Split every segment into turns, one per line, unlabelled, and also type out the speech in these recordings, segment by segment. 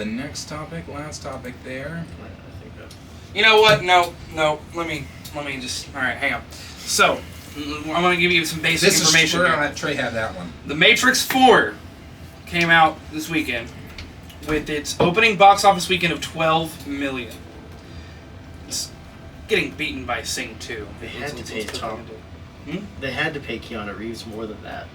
The next topic, last topic there.
You know what? No. Let me just. All right, hang on. So, I'm going to give you some basic information.
We're going to let Trey have that one.
The Matrix 4 came out this weekend with its opening box office weekend of $12 million. It's getting beaten by Sing 2.
They had to pay Tom. They had to pay Keanu Reeves more than that.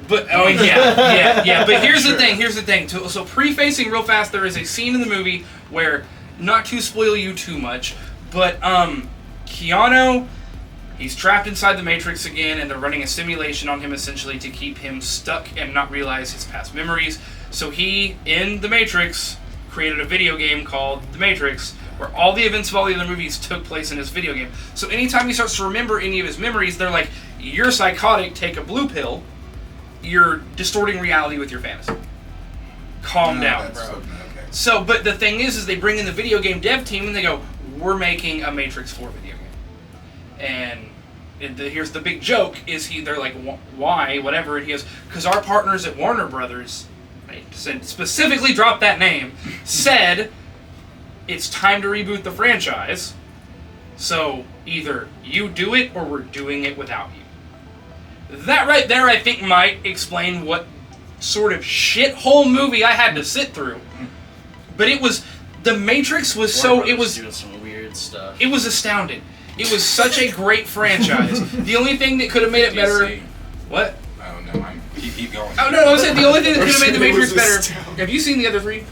But yeah. But here's the thing. So prefacing real fast, there is a scene in the movie where, not to spoil you too much, but Keanu, he's trapped inside the Matrix again, and they're running a simulation on him essentially to keep him stuck and not realize his past memories. So he, in the Matrix, created a video game called The Matrix, where all the events of all the other movies took place in his video game. So anytime he starts to remember any of his memories, they're like, you're psychotic, take a blue pill. You're distorting reality with your fantasy. Calm down, bro. Okay. So, but the thing is they bring in the video game dev team and they go, we're making a Matrix 4 video game. And here's the big joke, they're like, why, whatever, and he goes, because our partners at Warner Brothers, specifically dropped that name, said, it's time to reboot the franchise, so either you do it or we're doing it without you. That right there, I think, might explain what sort of shithole movie I had to sit through. But The Matrix was
doing some weird stuff.
It was astounding. It was such a great franchise. The only thing that could have made it better... What?
Oh, no, keep going.
Oh, no, I was saying the only thing that could have made The Matrix better... Have you seen the other three?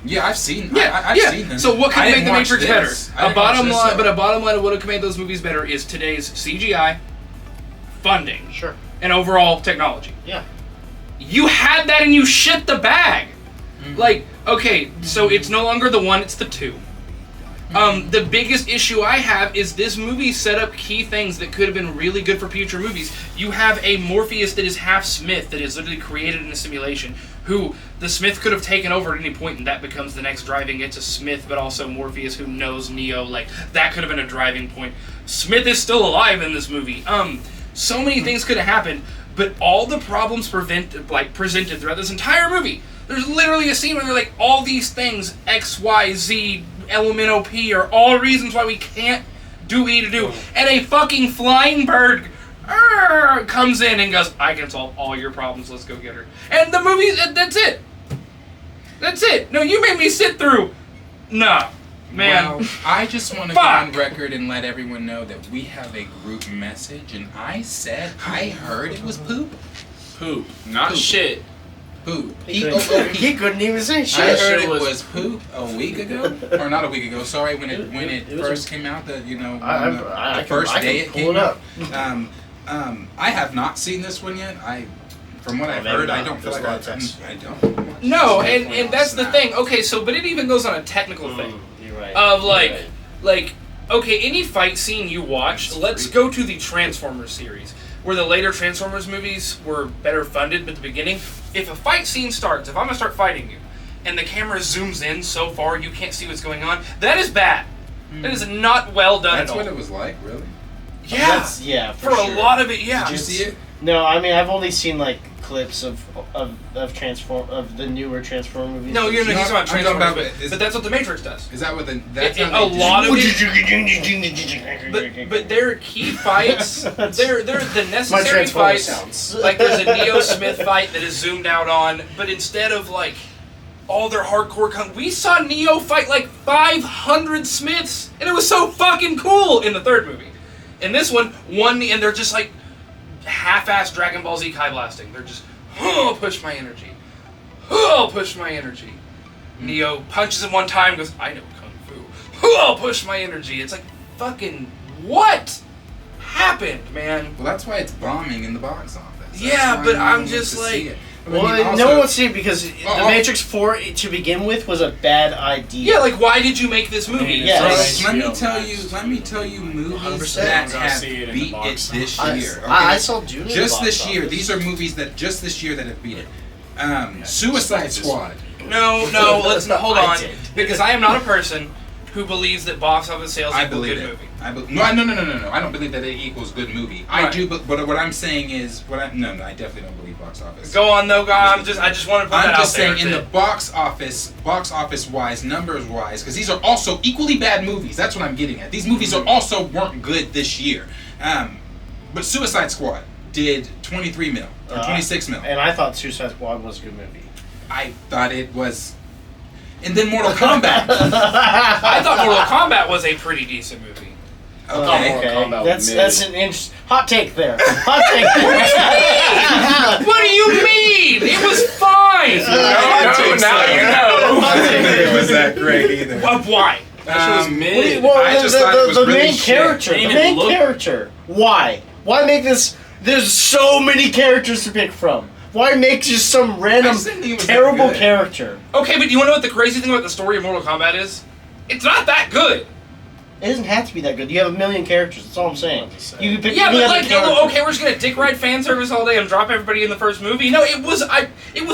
Yeah, I've seen.
Yeah,
I've seen them.
So what could make The Matrix better?
A bottom
line of what could make those movies better is today's CGI, funding,
sure,
and overall technology.
Yeah.
You had that and you shit the bag. Like, okay, so it's no longer the 1, it's the 2. The biggest issue I have is this movie set up key things that could have been really good for future movies. You have a Morpheus that is half Smith, that is literally created in a simulation, who the Smith could have taken over at any point, and that becomes the next driving. It's a Smith, but also Morpheus who knows Neo. Like, that could have been a driving point. Smith is still alive in this movie. So many things could have happened, but all the problems presented throughout this entire movie. There's literally a scene where they're like, all these things, X, Y, Z, element OP, are all reasons why we can't do what we need to do. And a fucking flying bird comes in and goes, I can solve all your problems, let's go get her. And the movie, that's it. That's it. No, you made me sit through. Nah, man.
Well, I just want to go on record and let everyone know that we have a group message, and I said I heard it was poop.
Poop, not
poop.
Shit.
Poop.
He couldn't even say shit.
I heard it was poop a week ago, or not a week ago. Sorry, when it first came out. The first day it came out. I have not seen this one yet. From what I've heard, I don't feel like I don't.
No, and that's the thing. Okay, so but it even goes on a technical thing.
You're right.
Of like, okay, any fight scene you watch. Let's go to the Transformers series, where the later Transformers movies were better funded, but at the beginning, if a fight scene starts, if I'm gonna start fighting you, and the camera zooms in so far you can't see what's going on, that is bad. That is not well done
That's
at all.
what it was like, really?
Yeah. For sure. A lot of it, yeah.
Did you see it?
No, I mean I've only seen like clips of the newer Transformer movies.
No, he's talking about Transformers, but that's what the Matrix does.
Is that what the?
A lot of it. But their key fights, they're the necessary fights. Like there's a Neo Smith fight that is zoomed out on, but instead of like all their hardcore we saw Neo fight like 500 Smiths, and it was so fucking cool in the third movie. In this one, and they're just like half-assed Dragon Ball Z Kai blasting. They're just, push my energy. Push my energy. Neo punches him one time, goes, I know Kung Fu. Push my energy. It's like, fucking, what happened, man?
Well, that's why it's bombing in the box office.
Yeah, but I'm just like...
Well, no one wants to see it because The Matrix 4, to begin with, was a bad idea.
Yeah, like, why did you make this movie?
Let me tell you movies that have beat it this year.
I saw Dune.
Just this year. These are movies that just this year that have beat it. Suicide Squad.
No, let's hold on. Because I am not a person who believes that box office sales equal good movie.
No. I don't believe that it equals good movie. Right. I do, but what I'm saying is, I definitely don't believe box office.
Go on, though, God. I just want to put that out there.
I'm just saying, in the box office wise, numbers wise, because these are also equally bad movies. That's what I'm getting at. These movies weren't good this year. But Suicide Squad did 23 mil or 26 mil,
and I thought Suicide Squad was a good movie.
I thought it was. And then Mortal Kombat.
I thought Mortal Kombat was a pretty decent movie.
Okay.
That's an hot take there. Hot take there.
What do you mean? It was fine.
Now you know. I didn't think it was that great either.
Why?
That was mid.
I just thought it was really
main character.
shit.
The main character. Why? Why make this? There's so many characters to pick from. Why make just some random terrible character?
Okay, but you want to know what the crazy thing about the story of Mortal Kombat is? It's not that good.
It doesn't have to be that good. You have a million characters. That's all I'm saying. You can pick
but
any other character.
Okay, we're just gonna dick ride fan service all day and drop everybody in the first movie. No, it was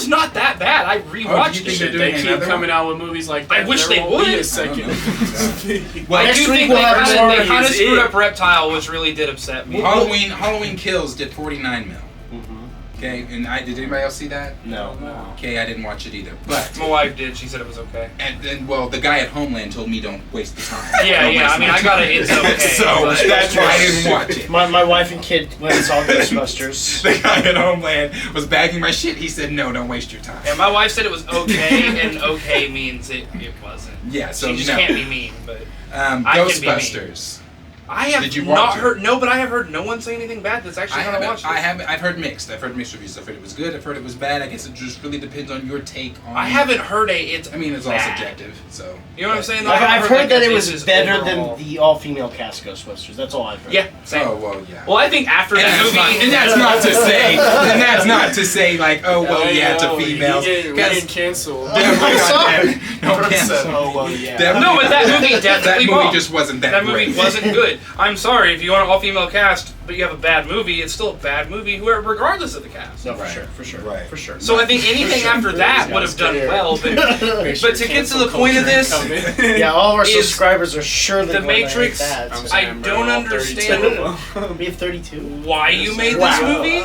not that bad. I rewatched it.
They keep coming out with movies like that.
I wish they would.
Be a second.
Well, I do think they kind of screwed up Reptile, which really did upset me.
Halloween Kills did 49 mil. Okay, and did anybody else see that?
No.
Okay, I didn't watch it either. But
my wife did. She said it was okay.
And then, the guy at Homeland told me don't waste the time.
Yeah. I mean, I got it. It's okay.
So that's why I didn't watch it.
My wife and kid went and saw Ghostbusters.
The guy at Homeland was bagging my shit. He said, "No, don't waste your time."
And my wife said it was okay, and okay means it wasn't.
Yeah, so
you just can't be mean, but
Ghostbusters.
I have not heard. No, but I have heard no one say anything bad. That's actually how I watched it.
I've heard mixed. I've heard mixed reviews. I've heard it was good. I've heard it was bad. I guess it just really depends on your take on.
I haven't heard
it's all subjective. So
you know what I'm saying?
I've heard that it was better than the all-female cast Ghostbusters. That's all I've heard.
Yeah. Same.
Oh well, yeah.
Well, I think after that movie,
and that's not to say. And that's not to say like, oh well, yeah, to females.
We didn't cancel.
No cancel.
Oh well, yeah.
No, but that movie definitely.
That movie just wasn't that great.
That movie wasn't good. I'm sorry if you want an all-female cast, but you have a bad movie. It's still a bad movie, regardless of the cast.
No, for sure.
So I think anything after that would have done well. But to get to the point of this,
all of our subscribers are surely
The Matrix. I don't understand.
We have 32.
Why you made this movie?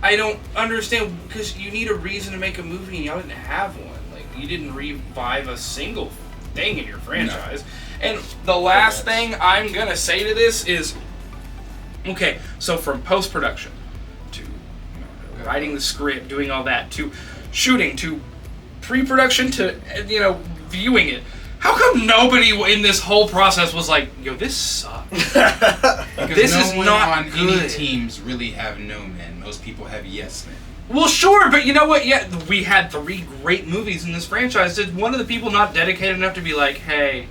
I don't understand because you need a reason to make a movie, and y'all didn't have one. Like you didn't revive a single thing in your franchise. No. And the last thing I'm going to say to this is, okay, so from post-production to writing the script, doing all that, to shooting, to pre-production, to, viewing it, how come nobody in this whole process was like, yo, this sucks? This is not good.
Any teams really have no men. Most people have yes men.
Well, sure, but you know what? Yeah, we had 3 great movies in this franchise. Did one of the people not dedicated enough to be like, hey...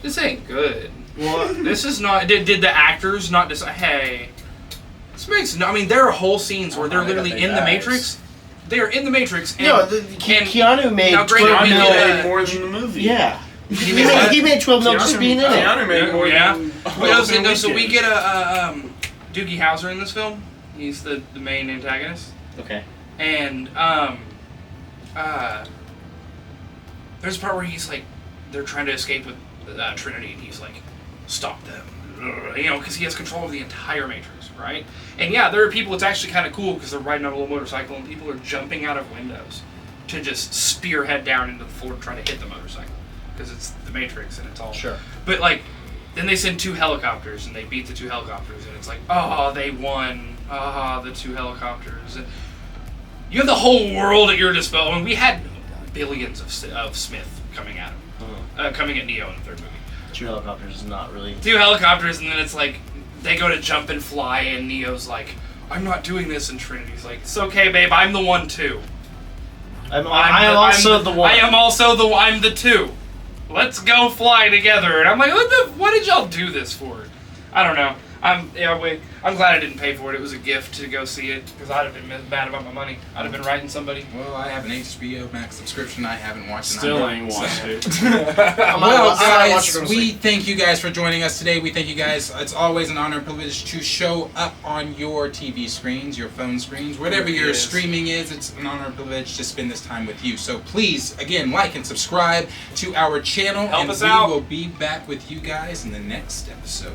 This ain't good. Well, this is not. Did the actors not decide? Hey, this makes no. I mean, there are whole scenes where they're literally in the Matrix. They are in the Matrix. And,
Keanu made 12 mil
more than the movie.
Yeah, he made 12 mil just being in it.
Keanu made more.
Yeah. So we get a Doogie Howser in this film. He's the main antagonist.
Okay.
And there's a part where he's like, they're trying to escape with. Trinity, and he's like, stop them, because he has control of the entire Matrix, right? And yeah, there are people, it's actually kind of cool because they're riding on a little motorcycle and people are jumping out of windows to just spearhead down into the floor to try to hit the motorcycle because it's the Matrix and it's all.
Sure.
But then they send 2 helicopters and they beat the 2 helicopters and it's like, oh, they won, the 2 helicopters. And you have the whole world at your disposal. I mean, we had billions of Smith coming at him. Coming at Neo in the 3rd movie.
2 helicopters is not really...
2 helicopters, and then it's like, they go to jump and fly, and Neo's like, I'm not doing this, and Trinity's like, it's okay, babe, I'm the one, too.
I'm also the one.
I am also I'm the 2. Let's go fly together. And I'm like, what did y'all do this for? I don't know. I'm glad I didn't pay for it. It was a gift to go see it because I'd have been bad about my money. I'd have been writing somebody.
Well, I have an HBO Max subscription. I haven't watched it.
Still ain't watched it.
Well, guys, we thank you guys for joining us today. We thank you guys. It's always an honor and privilege to show up on your TV screens, your phone screens, whatever your streaming is. It's an honor and privilege to spend this time with you. So please, again, like and subscribe to our channel.
Help us out.
We will be back with you guys in the next episode.